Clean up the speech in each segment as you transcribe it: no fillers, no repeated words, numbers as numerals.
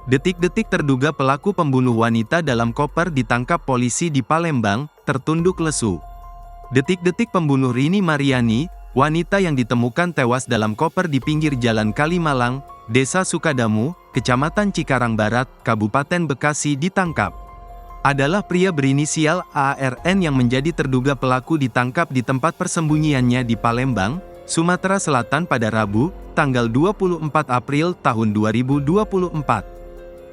Detik-detik terduga pelaku pembunuh wanita dalam koper ditangkap polisi di Palembang, tertunduk lesu. Detik-detik pembunuh Rini Mariani, wanita yang ditemukan tewas dalam koper di pinggir Jalan Kalimalang, Desa Sukadamu, Kecamatan Cikarang Barat, Kabupaten Bekasi ditangkap. Adalah pria berinisial ARN yang menjadi terduga pelaku ditangkap di tempat persembunyiannya di Palembang, Sumatera Selatan pada Rabu, tanggal 24 April tahun 2024.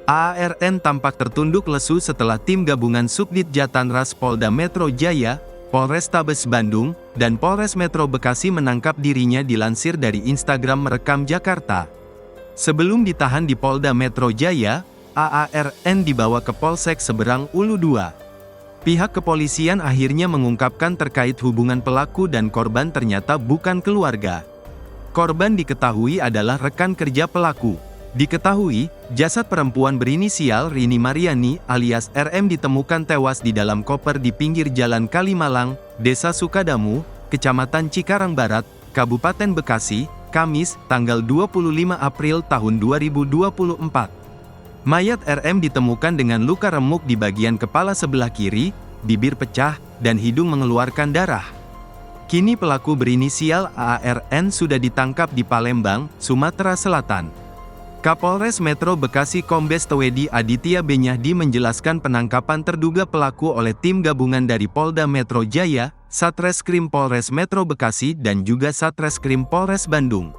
ARN tampak tertunduk lesu setelah tim gabungan Subdit Jatanras Polda Metro Jaya, Polrestabes Bandung, dan Polres Metro Bekasi menangkap dirinya dilansir dari Instagram Merekam Jakarta. Sebelum ditahan di Polda Metro Jaya, AARN dibawa ke Polsek Seberang Ulu 2. Pihak kepolisian akhirnya mengungkapkan terkait hubungan pelaku dan korban ternyata bukan keluarga. Korban diketahui adalah rekan kerja pelaku. Diketahui, jasad perempuan berinisial Rini Mariani alias RM ditemukan tewas di dalam koper di pinggir Jalan Kalimalang, Desa Sukadamu, Kecamatan Cikarang Barat, Kabupaten Bekasi, Kamis, tanggal 25 April tahun 2024. Mayat RM ditemukan dengan luka remuk di bagian kepala sebelah kiri, bibir pecah, dan hidung mengeluarkan darah. Kini pelaku berinisial ARN sudah ditangkap di Palembang, Sumatera Selatan. Kapolres Metro Bekasi Kombes Tewedi Aditya Benyahdi menjelaskan penangkapan terduga pelaku oleh tim gabungan dari Polda Metro Jaya, Satreskrim Polres Metro Bekasi dan juga Satreskrim Polres Bandung.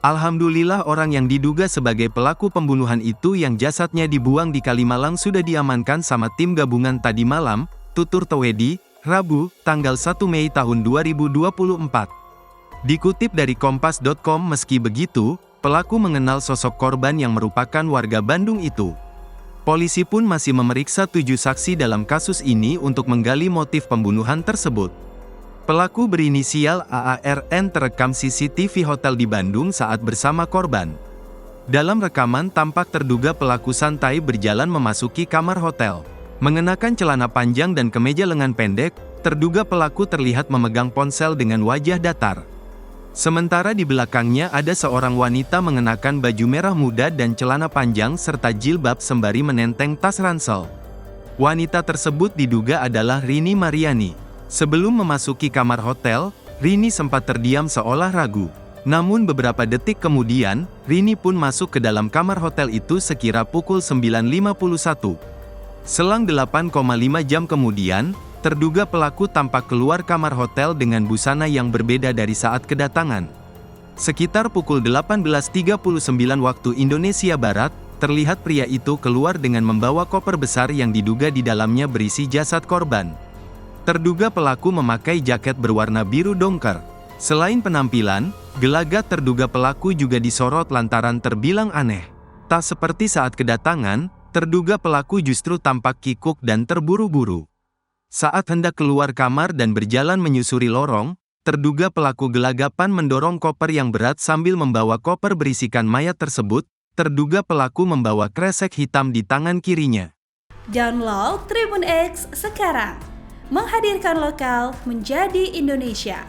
Alhamdulillah orang yang diduga sebagai pelaku pembunuhan itu yang jasadnya dibuang di Kalimalang sudah diamankan sama tim gabungan tadi malam, tutur Tewedi, Rabu, tanggal 1 Mei tahun 2024. Dikutip dari Kompas.com meski begitu, pelaku mengenal sosok korban yang merupakan warga Bandung itu. Polisi pun masih memeriksa 7 saksi dalam kasus ini untuk menggali motif pembunuhan tersebut. Pelaku berinisial AARN terekam CCTV hotel di Bandung saat bersama korban. Dalam rekaman tampak terduga pelaku santai berjalan memasuki kamar hotel. Mengenakan celana panjang dan kemeja lengan pendek, terduga pelaku terlihat memegang ponsel dengan wajah datar. Sementara di belakangnya ada seorang wanita mengenakan baju merah muda dan celana panjang serta jilbab sembari menenteng tas ransel. Wanita tersebut diduga adalah Rini Mariani. Sebelum memasuki kamar hotel, Rini sempat terdiam seolah ragu. Namun beberapa detik kemudian, Rini pun masuk ke dalam kamar hotel itu sekira pukul 9.51. Selang 8,5 jam kemudian, terduga pelaku tampak keluar kamar hotel dengan busana yang berbeda dari saat kedatangan. Sekitar pukul 18.39 waktu Indonesia Barat, terlihat pria itu keluar dengan membawa koper besar yang diduga di dalamnya berisi jasad korban. Terduga pelaku memakai jaket berwarna biru dongker. Selain penampilan, gelagat terduga pelaku juga disorot lantaran terbilang aneh. Tak seperti saat kedatangan, terduga pelaku justru tampak kikuk dan terburu-buru. Saat hendak keluar kamar dan berjalan menyusuri lorong, terduga pelaku gelagapan mendorong koper yang berat sambil membawa koper berisikan mayat tersebut. Terduga pelaku membawa kresek hitam di tangan kirinya. Download Tribun X sekarang, menghadirkan lokal menjadi Indonesia.